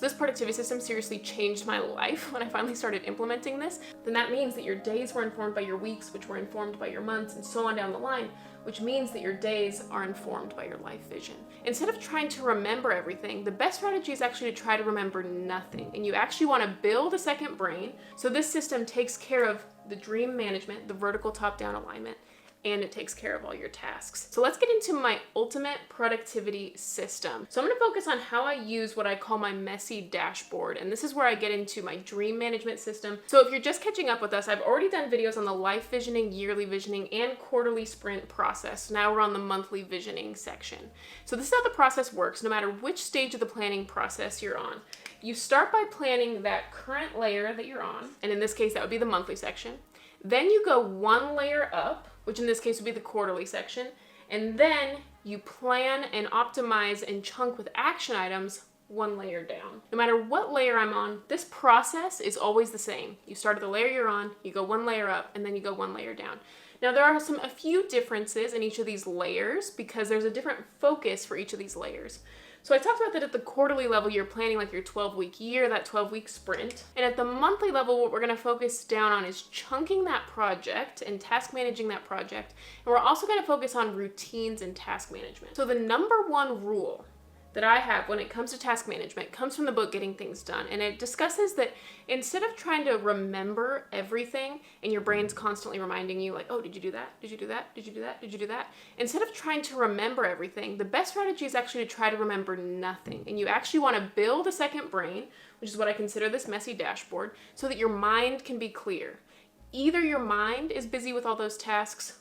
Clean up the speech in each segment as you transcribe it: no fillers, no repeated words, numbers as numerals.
this productivity system seriously changed my life when I finally started implementing this. Then that means that your days were informed by your weeks, which were informed by your months, and so on down the line, which means that your days are informed by your life vision. Instead of trying to remember everything, the best strategy is actually to try to remember nothing. And you actually want to build a second brain. So this system takes care of the dream management, the vertical top-down alignment, and it takes care of all your tasks. So let's get into my ultimate productivity system. So I'm gonna focus on how I use what I call my messy dashboard, and this is where I get into my dream management system. So if you're just catching up with us, I've already done videos on the life visioning, yearly visioning, and quarterly sprint process. Now we're on the monthly visioning section. So this is how the process works, no matter which stage of the planning process you're on. You start by planning that current layer that you're on, and in this case, that would be the monthly section. Then you go one layer up, which in this case would be the quarterly section, and then you plan and optimize and chunk with action items one layer down. No matter what layer I'm on, this process is always the same. You start at the layer you're on, you go one layer up, and then you go one layer down. Now there are a few differences in each of these layers because there's a different focus for each of these layers. So I talked about that at the quarterly level, you're planning like your 12-week year, that 12-week sprint. And at the monthly level, what we're gonna focus down on is chunking that project and task managing that project. And we're also gonna focus on routines and task management. So the number one rule that I have when it comes to task management comes from the book Getting Things Done. And it discusses that instead of trying to remember everything and your brain's constantly reminding you like, oh, did you do that? Did you do that? Did you do that? Did you do that? Instead of trying to remember everything, the best strategy is actually to try to remember nothing. And you actually want to build a second brain, which is what I consider this messy dashboard, so that your mind can be clear. Either your mind is busy with all those tasks,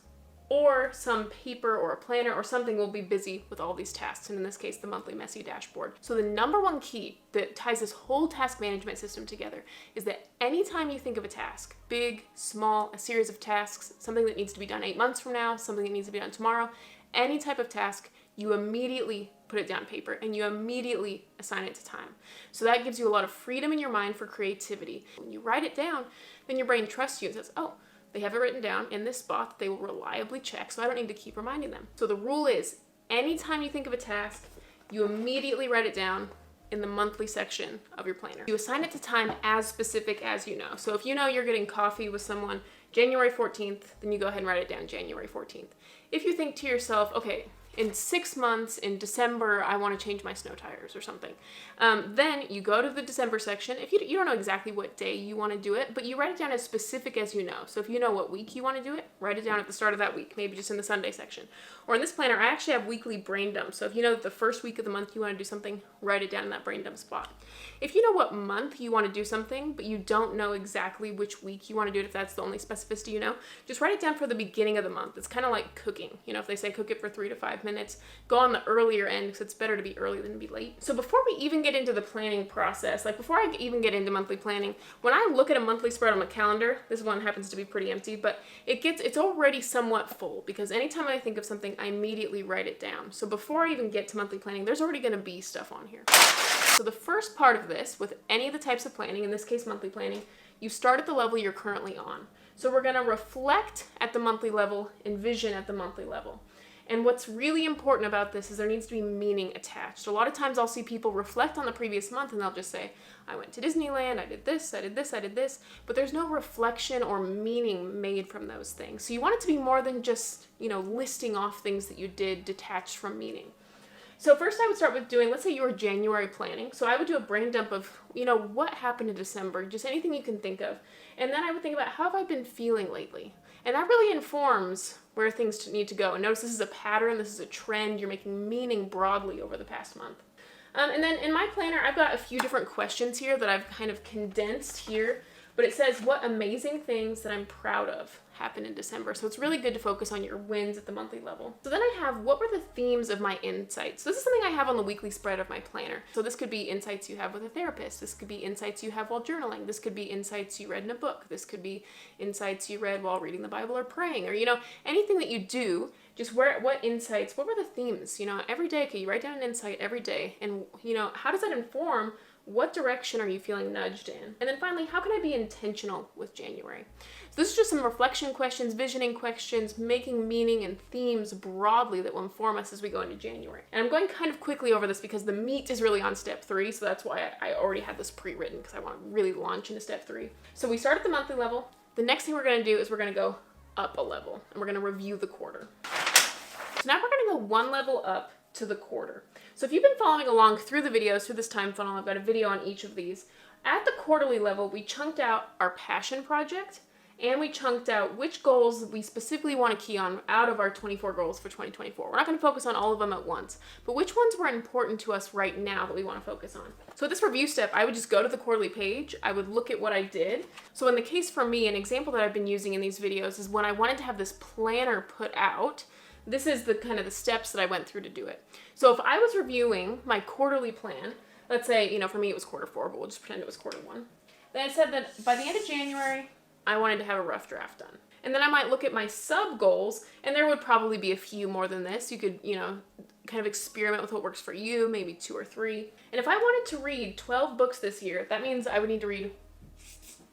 or some paper or a planner or something will be busy with all these tasks, and in this case, the monthly messy dashboard. So the number one key that ties this whole task management system together is that anytime you think of a task, big, small, a series of tasks, something that needs to be done 8 months from now, something that needs to be done tomorrow, any type of task, you immediately put it down on paper and you immediately assign it to time. So that gives you a lot of freedom in your mind for creativity. When you write it down, then your brain trusts you and says, oh, they have it written down in this spot that they will reliably check, so I don't need to keep reminding them. So the rule is, anytime you think of a task, you immediately write it down in the monthly section of your planner. You assign it to time as specific as you know. So if you know you're getting coffee with someone January 14th, then you go ahead and write it down January 14th. If you think to yourself, okay, in 6 months, in December, I want to change my snow tires or something. Then you go to the December section. If you don't know exactly what day you want to do it, but you write it down as specific as you know. So if you know what week you want to do it, write it down at the start of that week, maybe just in the Sunday section. Or in this planner, I actually have weekly brain dumps. So if you know that the first week of the month you want to do something, write it down in that brain dump spot. If you know what month you want to do something, but you don't know exactly which week you want to do it, if that's the only specificity you know, just write it down for the beginning of the month. It's kind of like cooking. You know, if they say cook it for 3 to 5 minutes, go on the earlier end because it's better to be early than to be late. So before we even get into the planning process, like before I even get into monthly planning, when I look at a monthly spread on my calendar, this one happens to be pretty empty, but it's already somewhat full because anytime I think of something, I immediately write it down. So before I even get to monthly planning, there's already going to be stuff on here. So the first part of this, with any of the types of planning, in this case monthly planning, you start at the level you're currently on. So we're going to reflect at the monthly level and vision at the monthly level. And what's really important about this is there needs to be meaning attached. A lot of times I'll see people reflect on the previous month and they'll just say, I went to Disneyland, I did this, I did this, I did this, but there's no reflection or meaning made from those things. So you want it to be more than just, listing off things that you did detached from meaning. So first I would start with doing, let's say you were January planning. So I would do a brain dump of, what happened in December, just anything you can think of. And then I would think about, how have I been feeling lately? And that really informs where things need to go. And notice this is a pattern, this is a trend, you're making meaning broadly over the past month. And then in my planner, I've got a few different questions here that I've kind of condensed here, but it says, what amazing things that I'm proud of happened in December. So it's really good to focus on your wins at the monthly level. So then I have, what were the themes of my insights? So this is something I have on the weekly spread of my planner. So this could be insights you have with a therapist. This could be insights you have while journaling. This could be insights you read in a book. This could be insights you read while reading the Bible or praying, or, anything that you do, just what insights, what were the themes? Every day, okay, you write down an insight every day, and, how does that inform What direction are you feeling nudged in? And then finally, how can I be intentional with January? So this is just some reflection questions, visioning questions, making meaning and themes broadly that will inform us as we go into January. And I'm going kind of quickly over this because the meat is really on step 3, so that's why I already had this pre-written, because I want to really launch into step 3. So we start at the monthly level. The next thing we're going to do is we're going to go up a level, and we're going to review the quarter. So now we're going to go one level up to the quarter. So if you've been following along through the videos, through this time funnel, I've got a video on each of these. At the quarterly level, we chunked out our passion project, and we chunked out which goals we specifically want to key on out of our 24 goals for 2024. We're not going to focus on all of them at once, but which ones were important to us right now that we want to focus on. So at this review step, I would just go to the quarterly page. I would look at what I did. So in the case for me, an example that I've been using in these videos is when I wanted to have this planner put out. This is the kind of the steps that I went through to do it. So if I was reviewing my quarterly plan, let's say, for me it was quarter 4, but we'll just pretend it was quarter 1. Then I said that by the end of January, I wanted to have a rough draft done. And then I might look at my sub goals, and there would probably be a few more than this. You could, kind of experiment with what works for you, maybe 2 or 3. And if I wanted to read 12 books this year, that means I would need to read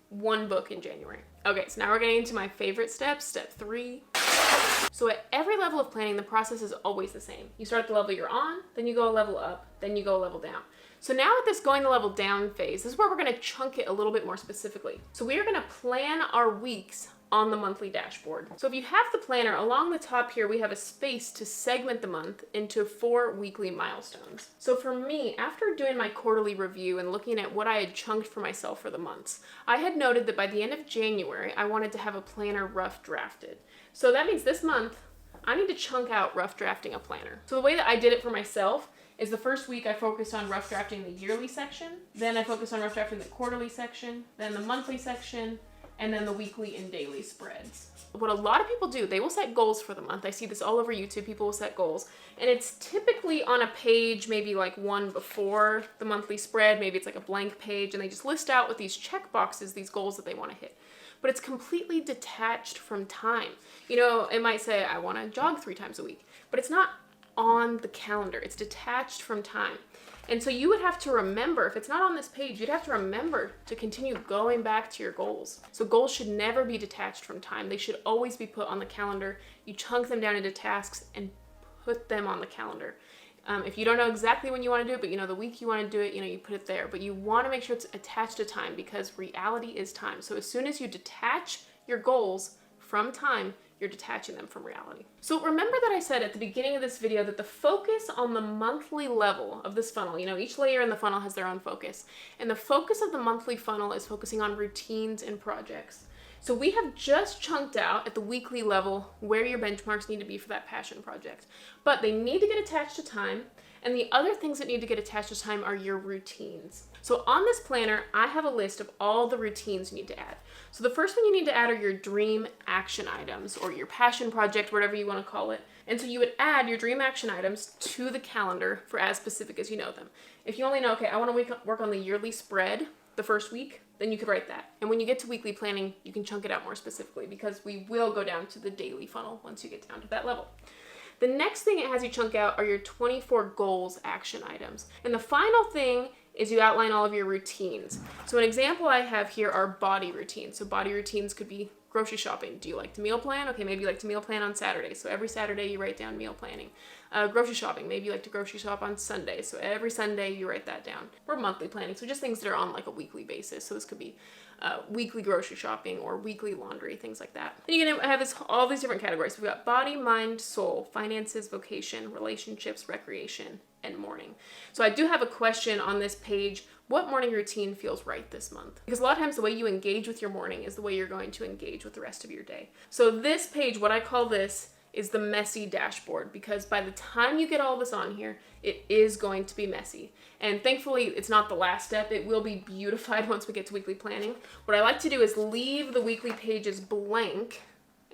1 book in January. Okay, so now we're getting into my favorite step, step 3. So at every level of planning, the process is always the same. You start at the level you're on, then you go a level up, then you go a level down. So now at this going the level down phase, this is where we're going to chunk it a little bit more specifically. So we are going to plan our weeks on the monthly dashboard. So if you have the planner, along the top here, we have a space to segment the month into 4 weekly milestones. So for me, after doing my quarterly review and looking at what I had chunked for myself for the months, I had noted that by the end of January, I wanted to have a planner rough drafted. So that means this month, I need to chunk out rough drafting a planner. So the way that I did it for myself is the first week I focused on rough drafting the yearly section, then I focused on rough drafting the quarterly section, then the monthly section, and then the weekly and daily spreads. What a lot of people do, they will set goals for the month. I see this all over YouTube. People will set goals, and it's typically on a page, maybe like one before the monthly spread. Maybe it's like a blank page, and they just list out with these check boxes these goals that they want to hit. But it's completely detached from time. It might say, I want to jog 3 times a week, but it's not on the calendar. It's detached from time. And so you would have to remember, if it's not on this page, you'd have to remember to continue going back to your goals. So goals should never be detached from time. They should always be put on the calendar. You chunk them down into tasks and put them on the calendar. If you don't know exactly when you want to do it, but the week you want to do it, you put it there. But you want to make sure it's attached to time, because reality is time. So as soon as you detach your goals from time, you're detaching them from reality. So remember that I said at the beginning of this video that the focus on the monthly level of this funnel, each layer in the funnel has their own focus. And the focus of the monthly funnel is focusing on routines and projects. So we have just chunked out at the weekly level where your benchmarks need to be for that passion project. But they need to get attached to time. And the other things that need to get attached to time are your routines. So on this planner, I have a list of all the routines you need to add. So the first one you need to add are your dream action items, or your passion project, whatever you want to call it. And so you would add your dream action items to the calendar for as specific as you know them. If you only know, okay, I want to work on the yearly spread the first week, then you could write that. And when you get to weekly planning, you can chunk it out more specifically, because we will go down to the daily funnel once you get down to that level. The next thing it has you chunk out are your 24 goals action items. And the final thing is you outline all of your routines. So an example I have here are body routines. So body routines could be grocery shopping. Do you like to meal plan? Okay, maybe you like to meal plan on Saturday. So every Saturday you write down meal planning. Grocery shopping, maybe you like to grocery shop on Sunday. So every Sunday you write that down. Or monthly planning, so just things that are on like a weekly basis. So this could be weekly grocery shopping or weekly laundry, things like that. And you're gonna have all these different categories. We've got body, mind, soul, finances, vocation, relationships, recreation, and morning. So I do have a question on this page. What morning routine feels right this month? Because a lot of times the way you engage with your morning is the way you're going to engage with the rest of your day. So this page, what I call this, is the messy dashboard, because by the time you get all this on here, it is going to be messy. And thankfully, it's not the last step. It will be beautified once we get to weekly planning. What I like to do is leave the weekly pages blank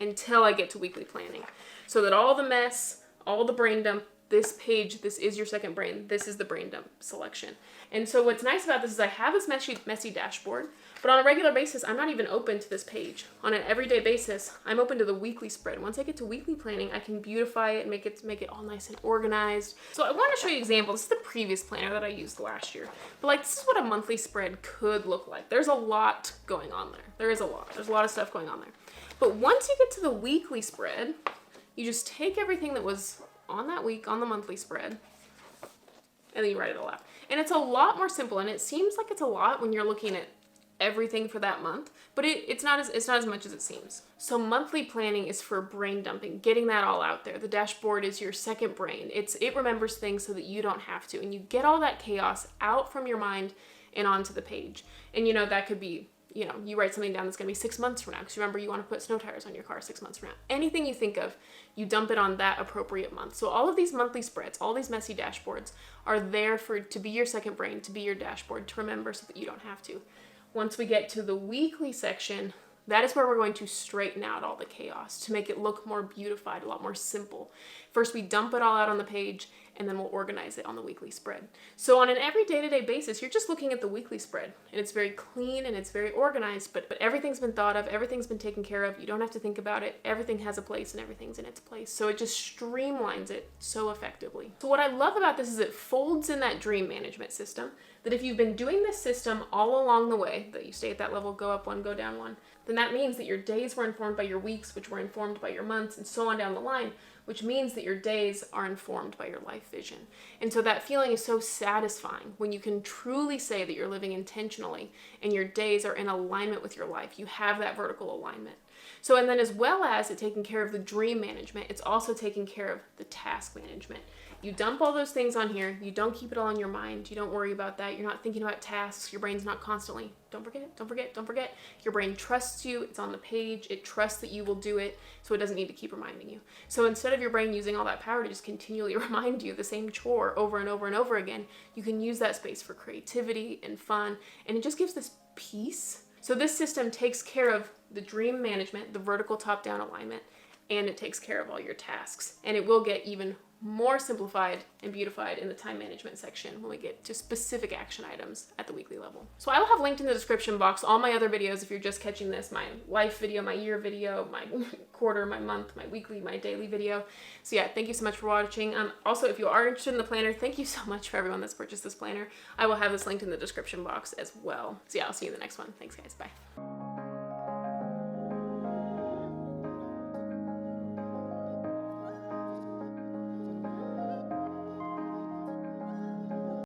until I get to weekly planning, so that all the mess, all the brain dump this page, this is your second brain, this is the brain dump selection. And so what's nice about this is I have this messy dashboard, but on a regular basis, I'm not even open to this page. On an everyday basis, I'm open to the weekly spread. Once I get to weekly planning, I can beautify it and make it all nice and organized. So I want to show you an example. This is the previous planner that I used last year. But like, this is what a monthly spread could look like. There's a lot going on there. There's a lot of stuff going on there. But once you get to the weekly spread, you just take everything that was on that week on the monthly spread, and then you write it all out. And it's a lot more simple, and it seems like it's a lot when you're looking at everything for that month, but it's not as much as it seems. So monthly planning is for brain dumping, getting that all out there. The dashboard is your second brain. It remembers things so that you don't have to, and you get all that chaos out from your mind and onto the page. And that could be, you write something down that's going to be 6 months from now, because remember, you want to put snow tires on your car 6 months from now. Anything you think of, you dump it on that appropriate month. So all of these monthly spreads, all these messy dashboards are there to be your second brain, to be your dashboard, to remember so that you don't have to. Once we get to the weekly section, that is where we're going to straighten out all the chaos to make it look more beautified, a lot more simple. First, we dump it all out on the page, and then we'll organize it on the weekly spread. So on an every day-to-day basis, you're just looking at the weekly spread, and it's very clean and it's very organized, but everything's been thought of, everything's been taken care of. You don't have to think about it. Everything has a place and everything's in its place. So it just streamlines it so effectively. So what I love about this is it folds in that dream management system, that if you've been doing this system all along the way, that you stay at that level, go up one, go down one, then that means that your days were informed by your weeks, which were informed by your months, and so on down the line, which means that your days are informed by your life vision. And so that feeling is so satisfying when you can truly say that you're living intentionally and your days are in alignment with your life. You have that vertical alignment. So, and then as well as it taking care of the dream management, it's also taking care of the task management. You dump all those things on here. You don't keep it all in your mind. You don't worry about that. You're not thinking about tasks. Your brain's not constantly, don't forget, don't forget, don't forget. Your brain trusts you. It's on the page. It trusts that you will do it, so it doesn't need to keep reminding you. So instead of your brain using all that power to just continually remind you the same chore over and over and over again, you can use that space for creativity and fun, and it just gives this peace. So this system takes care of the dream management, the vertical top-down alignment, and it takes care of all your tasks. And it will get even more simplified and beautified in the time management section when we get to specific action items at the weekly level. So I will have linked in the description box all my other videos if you're just catching this, my life video, my year video, my quarter, my month, my weekly, my daily video. So yeah, thank you so much for watching. Also, if you are interested in the planner, thank you so much for everyone that's purchased this planner. I will have this linked in the description box as well. So yeah, I'll see you in the next one. Thanks guys, bye.